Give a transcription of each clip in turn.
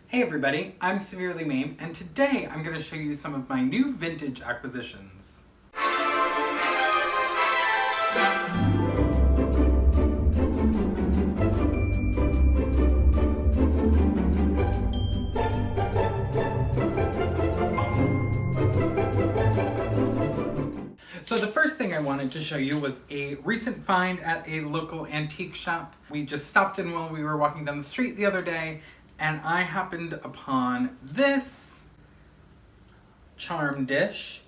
Hey everybody, I'm Severely Mame, and today I'm going to show you some of my new vintage acquisitions. So the first thing I wanted to show you was a recent find at a local antique shop. We just stopped in while we were walking down the street the other day, and I happened upon this charm dish.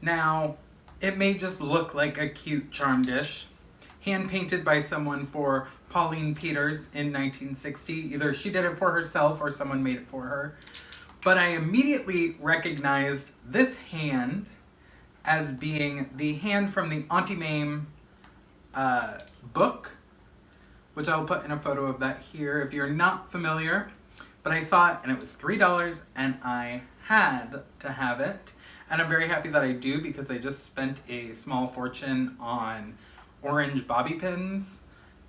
Now, it may just look like a cute charm dish, hand painted by someone for Pauline Peters in 1960. Either she did it for herself or someone made it for her. But I immediately recognized this hand as being the hand from the Auntie Mame book, which I'll put in a photo of that here if you're not familiar. But I saw it and it was $3 and I had to have it. And I'm very happy that I do because I just spent a small fortune on orange bobby pins.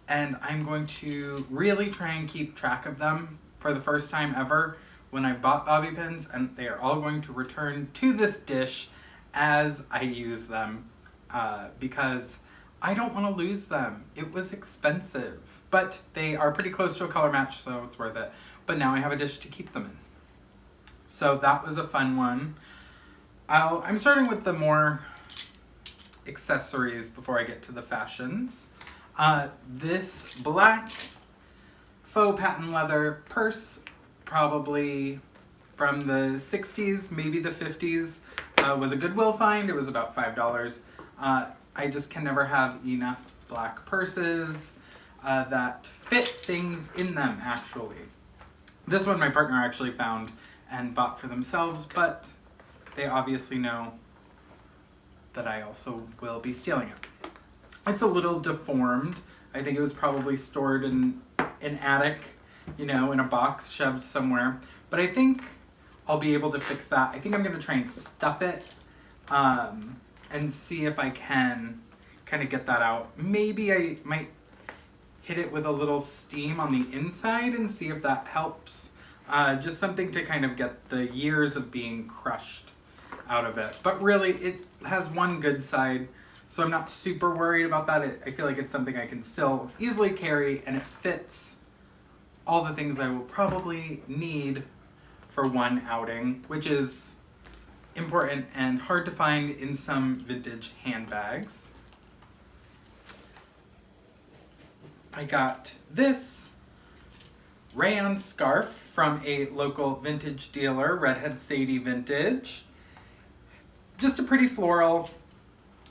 And I'm going to really try and keep track of them for the first time ever when I bought bobby pins. And they are all going to return to this dish as I use them because I don't want to lose them. It was expensive, but they are pretty close to a color match, so it's worth it. But now I have a dish to keep them in. So that was a fun one. I'm starting with the more accessories before I get to the fashions. This black faux patent leather purse, probably from the 60s, maybe the 50s, was a Goodwill find. It was about $5. I just can never have enough black purses that fit things in them, actually. This one my partner actually found and bought for themselves, but they obviously know that I also will be stealing it. It's a little deformed. I think it was probably stored in an attic, in a box shoved somewhere. But I think I'll be able to fix that. I think I'm going to try and stuff it and see if I can kind of get that out. Maybe I might hit it with a little steam on the inside and see if that helps. Just something to kind of get the years of being crushed out of it. But really, it has one good side, so I'm not super worried about that. I feel like it's something I can still easily carry, and it fits all the things I will probably need for one outing, which is important and hard to find in some vintage handbags. I got this rayon scarf from a local vintage dealer, Redhead Sadie Vintage. Just a pretty floral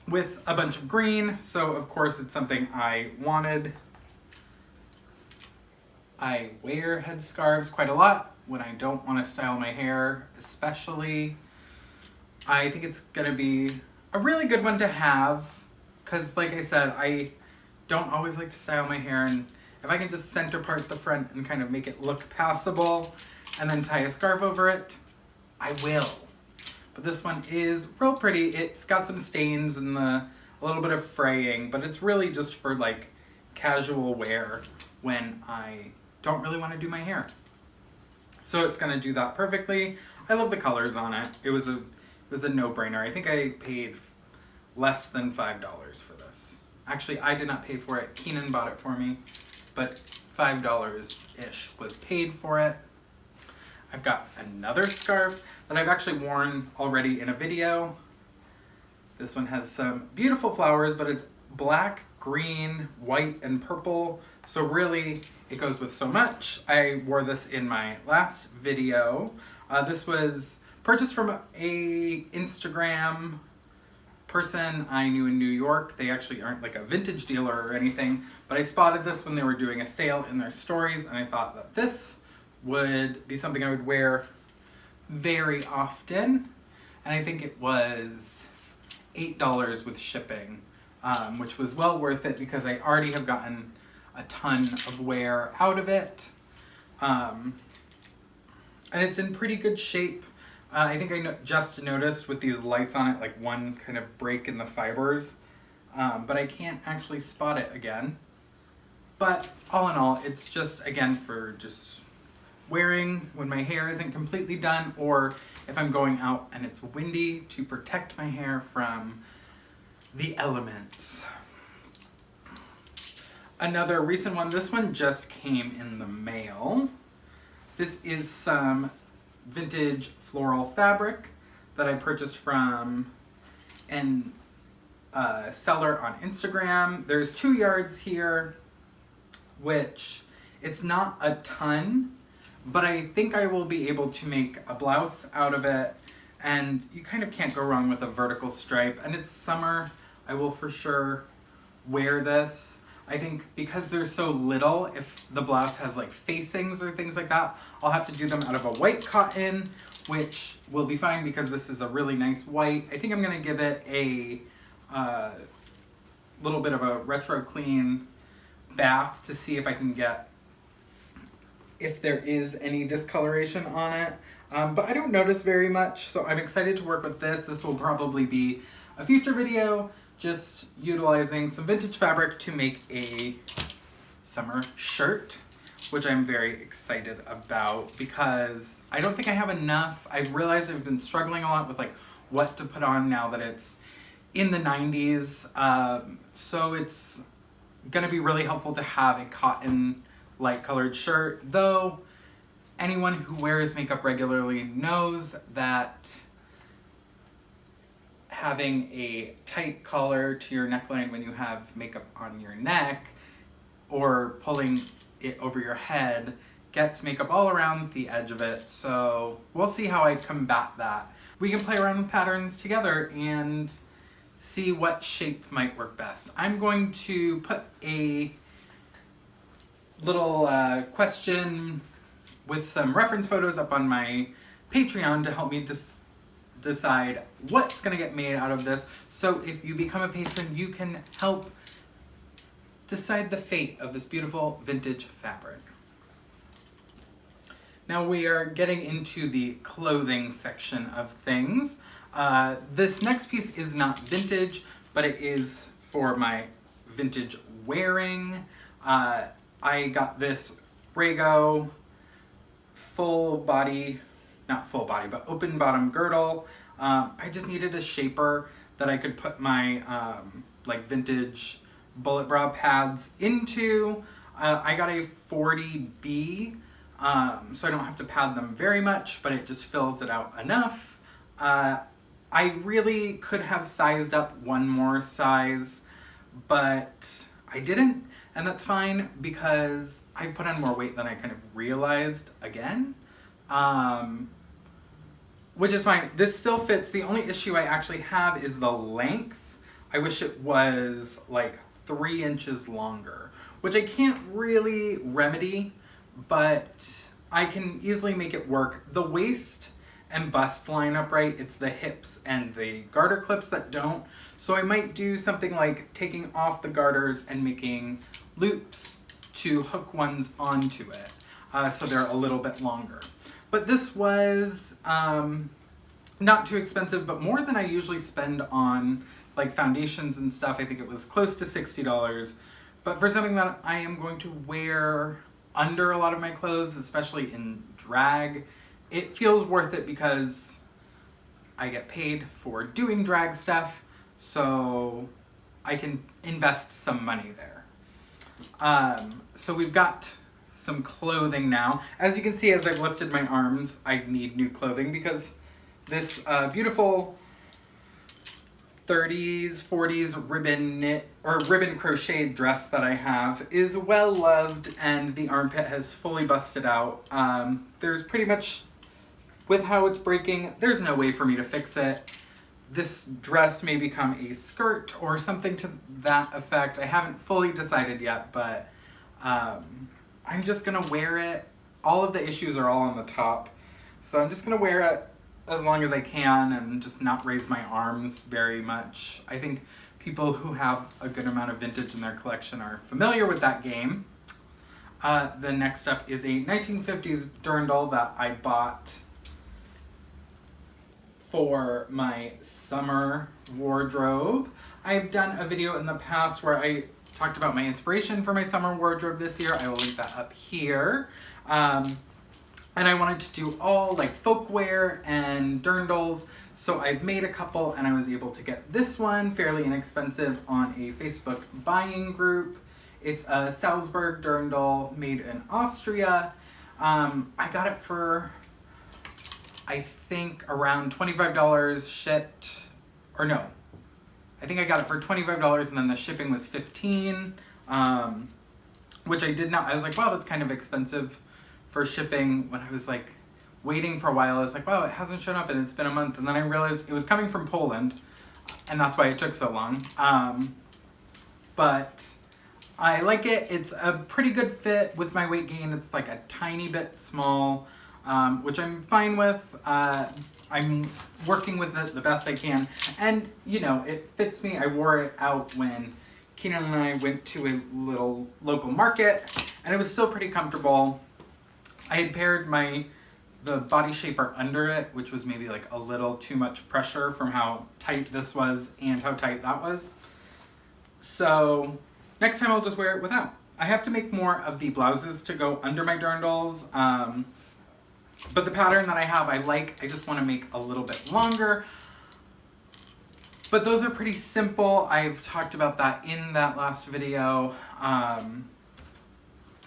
with a bunch of green, so of course it's something I wanted. I wear headscarves quite a lot when I don't want to style my hair, especially. I think it's going to be a really good one to have because, like I said, I don't always like to style my hair, and if I can just center part the front and kind of make it look passable and then tie a scarf over it, I will. But this one is real pretty. It's got some stains and a little bit of fraying, but it's really just for like casual wear when I don't really want to do my hair. So it's going to do that perfectly. I love the colors on it. It was a no-brainer. I think I paid less than $5 for this. Actually, I did not pay for it. Keenan bought it for me, but $5-ish was paid for it. I've got another scarf that I've actually worn already in a video. This one has some beautiful flowers, but it's black, green, white, and purple. So really, it goes with so much. I wore this in my last video. This was purchased from a Instagram person I knew in New York. They actually aren't like a vintage dealer or anything, but I spotted this when they were doing a sale in their stories, and I thought that this would be something I would wear very often. And I think it was $8 with shipping, which was well worth it because I already have gotten a ton of wear out of it. And it's in pretty good shape. I think I just noticed with these lights on it, like one kind of break in the fibers, but I can't actually spot it again. But all in all, it's just, again, for just wearing when my hair isn't completely done, or if I'm going out and it's windy, to protect my hair from the elements. Another recent one, this one just came in the mail. This is some vintage floral fabric that I purchased from an seller on Instagram. There's 2 yards here, which it's not a ton, but I think I will be able to make a blouse out of it, and you kind of can't go wrong with a vertical stripe. And it's summer, I will for sure wear this. I think because there's so little, if the blouse has like facings or things like that, I'll have to do them out of a white cotton, which will be fine because this is a really nice white. I think I'm gonna give it a little bit of a retro clean bath to see if I can get, if there is any discoloration on it. But I don't notice very much, so I'm excited to work with this. This will probably be a future video, just utilizing some vintage fabric to make a summer shirt, which I'm very excited about because I don't think I have enough. I've realized I've been struggling a lot with like what to put on now that it's in the 90s. So it's gonna be really helpful to have a cotton light colored shirt, though anyone who wears makeup regularly knows that having a tight collar to your neckline when you have makeup on your neck or pulling it over your head gets makeup all around the edge of it. So we'll see how I combat that. We can play around with patterns together and see what shape might work best. I'm going to put a little question with some reference photos up on my Patreon to help me decide what's gonna get made out of this. So if you become a patron, you can help decide the fate of this beautiful vintage fabric. Now we are getting into the clothing section of things. This next piece is not vintage, but it is for my vintage wearing. I got this Rago full body, not full body, but open bottom girdle. I just needed a shaper that I could put my like vintage bullet bra pads into. I got a 40B, so I don't have to pad them very much, but it just fills it out enough. I really could have sized up one more size, but I didn't, and that's fine because I put on more weight than I kind of realized again. Which is fine. This still fits. The only issue I actually have is the length. I wish it was like 3 inches longer, which I can't really remedy, but I can easily make it work. The waist and bust line up right. It's the hips and the garter clips that don't. So I might do something like taking off the garters and making loops to hook ones onto it. So they're a little bit longer. But this was not too expensive, but more than I usually spend on like foundations and stuff. I think it was close to $60. But for something that I am going to wear under a lot of my clothes, especially in drag, it feels worth it because I get paid for doing drag stuff, so I can invest some money there. So we've got some clothing now. As you can see, as I've lifted my arms, I need new clothing because this beautiful 30s, 40s ribbon knit or ribbon crocheted dress that I have is well loved, and the armpit has fully busted out. There's pretty much, with how it's breaking, there's no way for me to fix it. This dress may become a skirt or something to that effect. I haven't fully decided yet, but I'm just gonna wear it. All of the issues are all on the top, so I'm just gonna wear it as long as I can and just not raise my arms very much. I think people who have a good amount of vintage in their collection are familiar with that game. The next up is a 1950s dirndl that I bought for my summer wardrobe. I've done a video in the past where I talked about my inspiration for my summer wardrobe this year. I will link that up here. And I wanted to do all like folk wear and dirndls. So I've made a couple and I was able to get this one fairly inexpensive on a Facebook buying group. It's a Salzburg dirndl made in Austria. I got it for, I think, around $25 shipped, or no. I think I got it for $25 and then the shipping was $15, which I did not, I was like, wow, that's kind of expensive for shipping. When I was like waiting for a while, I was like, wow, it hasn't shown up and it's been a month. And then I realized it was coming from Poland and that's why it took so long. But I like it. It's a pretty good fit with my weight gain. It's like a tiny bit small, which I'm fine with. I'm working with it the best I can. And, you know, it fits me. I wore it out when Keenan and I went to a little local market and it was still pretty comfortable. I had paired the body shaper under it, which was maybe like a little too much pressure from how tight this was and how tight that was. So next time I'll just wear it without. I have to make more of the blouses to go under my dirndls. But the pattern that I have, I like. I just want to make a little bit longer. But those are pretty simple. I've talked about that in that last video.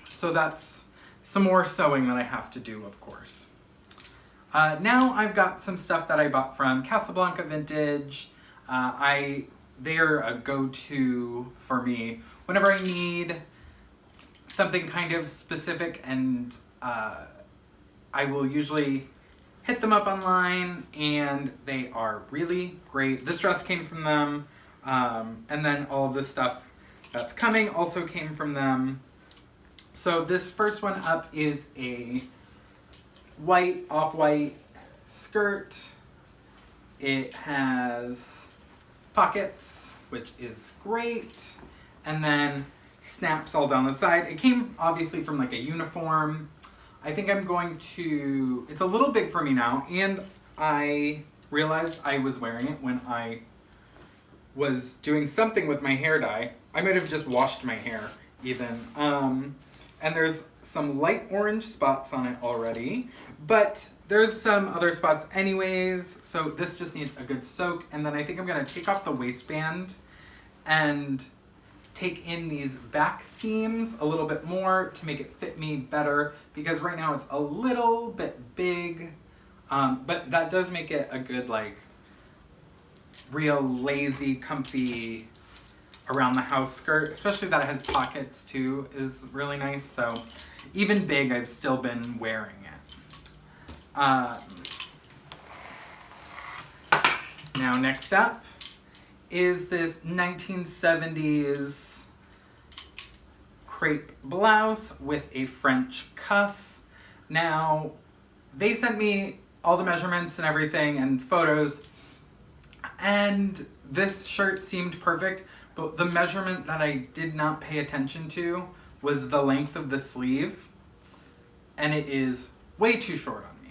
So that's some more sewing that I have to do, of course. Now I've got some stuff that I bought from Casablanca Vintage. They are a go-to for me whenever I need something kind of specific, and I will usually hit them up online and they are really great. This dress came from them, and then all of this stuff that's coming also came from them. So this first one up is a white, off-white skirt. It has pockets, which is great, and then snaps all down the side. It came obviously from like a uniform. I think I'm going to, it's a little big for me now, and I realized I was wearing it when I was doing something with my hair dye. I might have just washed my hair even. And there's some light orange spots on it already, but there's some other spots anyways, so this just needs a good soak. And then I think I'm gonna take off the waistband and take in these back seams a little bit more to make it fit me better, because right now it's a little bit big, but that does make it a good, like, real lazy, comfy around the house skirt, especially that it has pockets too is really nice. So even big, I've still been wearing it. Now next up is this 1970s crepe blouse with a French cuff. Now they sent me all the measurements and everything and photos, and this shirt seemed perfect. But the measurement that I did not pay attention to was the length of the sleeve, and it is way too short on me.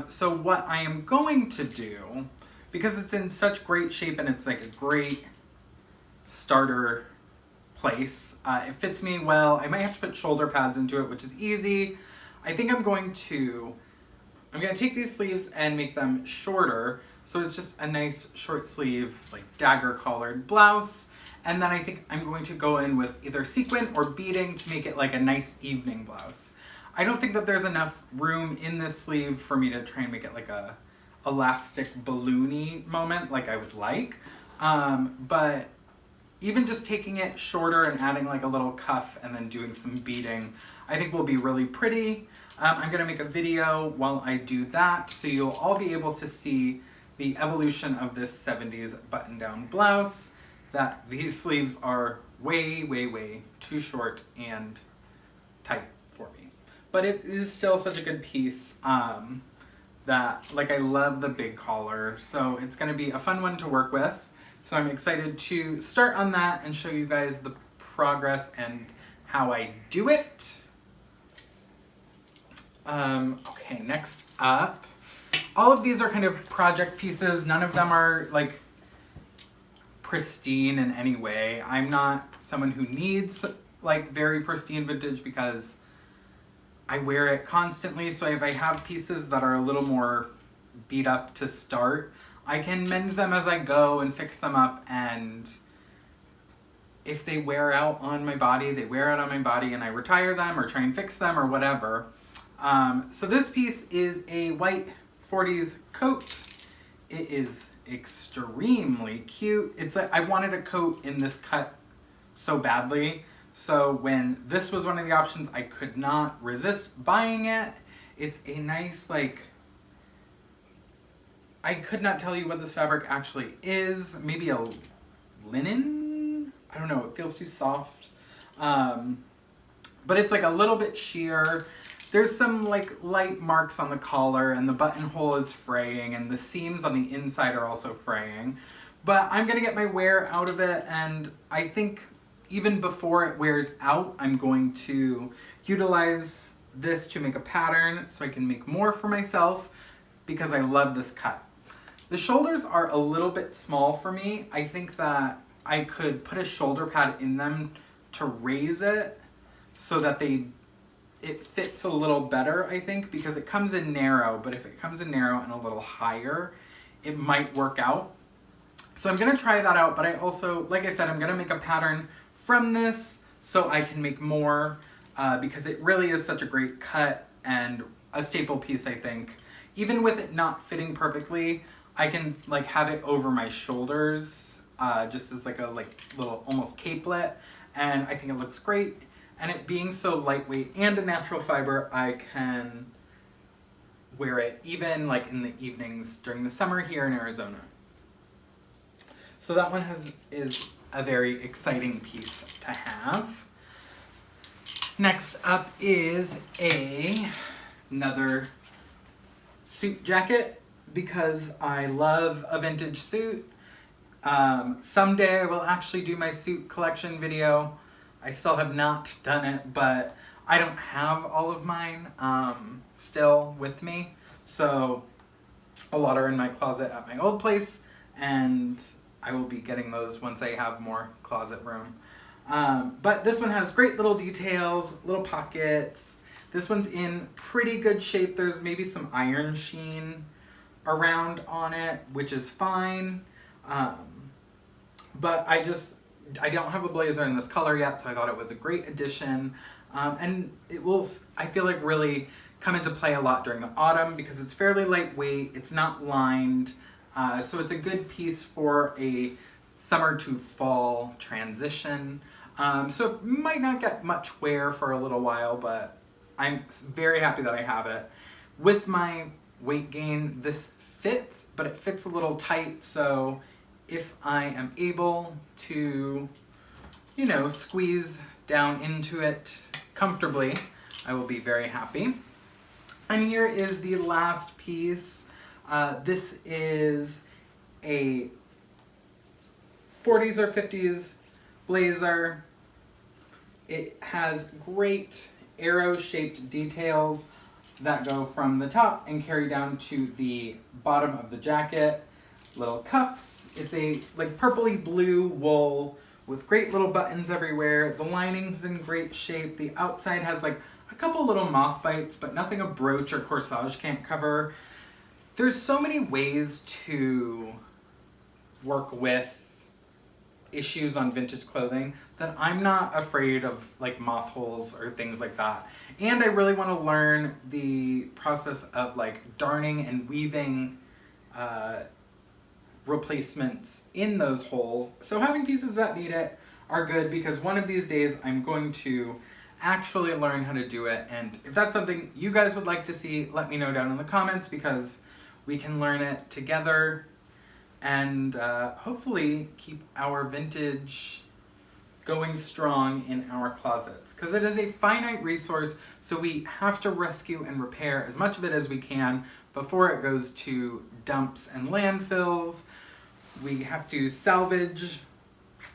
So what I am going to do, because it's in such great shape and it's like a great starter place, it fits me well. I might have to put shoulder pads into it, which is easy. I think I'm going to take these sleeves and make them shorter. So it's just a nice short sleeve, like dagger collared blouse. And then I think I'm going to go in with either sequin or beading to make it like a nice evening blouse. I don't think that there's enough room in this sleeve for me to try and make it like a elastic balloony moment like I would like. But even just taking it shorter and adding like a little cuff and then doing some beading, I think will be really pretty. I'm gonna make a video while I do that, so you'll all be able to see the evolution of this 70s button-down blouse, that these sleeves are way, way, way too short and tight for me. But it is still such a good piece that, like, I love the big collar, so it's gonna be a fun one to work with. So I'm excited to start on that and show you guys the progress and how I do it. Okay, next up. All of these are kind of project pieces. None of them are like pristine in any way. I'm not someone who needs like very pristine vintage because I wear it constantly, so if I have pieces that are a little more beat up to start, I can mend them as I go and fix them up, and if they wear out on my body, they wear out on my body, and I retire them or try and fix them or whatever. So this piece is a white 40s coat. It is extremely cute. It's like I wanted a coat in this cut so badly. So when this was one of the options, I could not resist buying it. It's a nice, like, I could not tell you what this fabric actually is. Maybe a linen? I don't know, it feels too soft. But it's like a little bit sheer. There's some like light marks on the collar, and the buttonhole is fraying, and the seams on the inside are also fraying. But I'm gonna get my wear out of it, and I think even before it wears out, I'm going to utilize this to make a pattern so I can make more for myself because I love this cut. The shoulders are a little bit small for me. I think that I could put a shoulder pad in them to raise it so that it fits a little better, I think, because it comes in narrow, but if it comes in narrow and a little higher, it might work out. So I'm gonna try that out, but I also, like I said, I'm gonna make a pattern from this so I can make more because it really is such a great cut and a staple piece, I think. Even with it not fitting perfectly, I can like have it over my shoulders just as like a little almost capelet, and I think it looks great. And it being so lightweight and a natural fiber, I can wear it even like in the evenings during the summer here in Arizona. So that one is a very exciting piece to have. Next up is another suit jacket because I love a vintage suit. Someday I will actually do my suit collection video. I still have not done it, but I don't have all of mine still with me. So a lot are in my closet at my old place, and I will be getting those once I have more closet room. But this one has great little details, little pockets. This one's in pretty good shape. There's maybe some iron sheen around on it, which is fine. But I don't have a blazer in this color yet, so I thought it was a great addition. And it will, I feel like, really come into play a lot during the autumn because it's fairly lightweight, it's not lined, so it's a good piece for a summer to fall transition. So it might not get much wear for a little while, but I'm very happy that I have it. With my weight gain, this fits, but it fits a little tight, so if I am able to, you know, squeeze down into it comfortably, I will be very happy. And here is the last piece. This is a 40s or 50s blazer. It has great arrow-shaped details that go from the top and carry down to the bottom of the jacket. Little cuffs. It's a like purpley blue wool with great little buttons everywhere. The lining's in great shape. The outside has like a couple little moth bites, but nothing a brooch or corsage can't cover. There's so many ways to work with issues on vintage clothing that I'm not afraid of like moth holes or things like that. And I really want to learn the process of like darning and weaving replacements in those holes. So having pieces that need it are good because one of these days I'm going to actually learn how to do it. And if that's something you guys would like to see, let me know down in the comments because we can learn it together and hopefully keep our vintage going strong in our closets because it is a finite resource, so we have to rescue and repair as much of it as we can before it goes to dumps and landfills. We have to salvage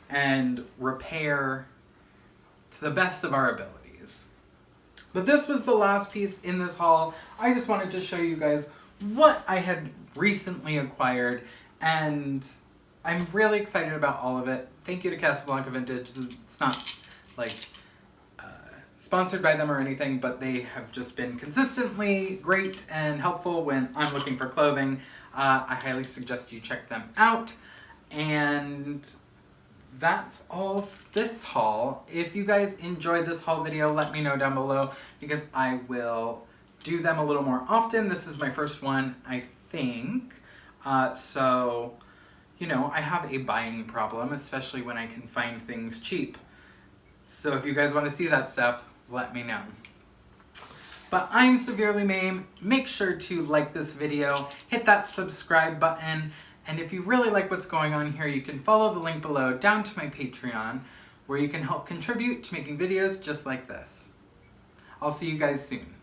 and repair to the best of our abilities. But this was the last piece in this haul. I just wanted to show you guys what I had recently acquired, and I'm really excited about all of it. Thank you to Casablanca Vintage. It's not like sponsored by them or anything, but they have just been consistently great and helpful when I'm looking for clothing. I highly suggest you check them out. And that's all of this haul. If you guys enjoyed this haul video, let me know down below, because I will do them a little more often. This is my first one, I think. So, you know, I have a buying problem, especially when I can find things cheap. So if you guys want to see that stuff, let me know. But I'm Severely Mame. Make sure to like this video, hit that subscribe button, and if you really like what's going on here, you can follow the link below down to my Patreon, where you can help contribute to making videos just like this. I'll see you guys soon.